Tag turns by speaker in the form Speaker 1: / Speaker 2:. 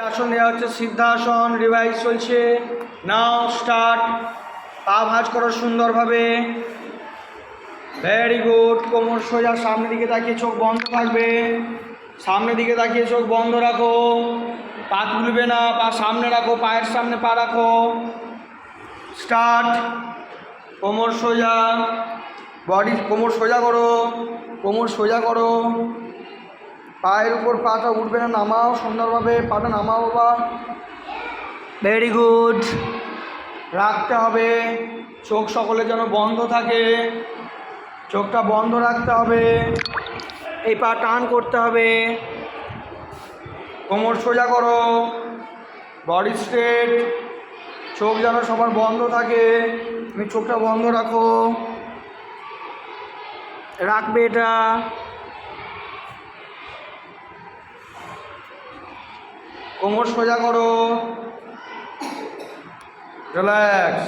Speaker 1: আসন দেওয়া হচ্ছে সিদ্ধাসন, রিভাইজ চলছে। নাও স্টার্ট। পা ভাঁজ করো সুন্দরভাবে, ভেরি গুড। কোমর সোজা, সামনের দিকে তাকিয়ে চোখ বন্ধ থাকবে, সামনের দিকে তাকিয়ে চোখ বন্ধ রাখো, পা তুলবে না, পা সামনে রাখো, পায়ের সামনে পা রাখো। স্টার্ট। কোমর সোজা, বডি কোমর সোজা করো, কোমর সোজা করো, পায়ের উপর পাটা উঠবে না, নামাও সুন্দরভাবে, পাটা নামাও বাবা, ভেরি গুড। রাখতে হবে, চোখ সকলের যেন বন্ধ থাকে, চোখটা বন্ধ রাখতে হবে, এই পা টান করতে হবে, কোমর সোজা করো, বডি স্ট্রেট, চোখ যেন সবার বন্ধ থাকে, তুমি চোখটা বন্ধ রাখো, রাখবে এটা। কোমর সোজা করো, রিল্যাক্স।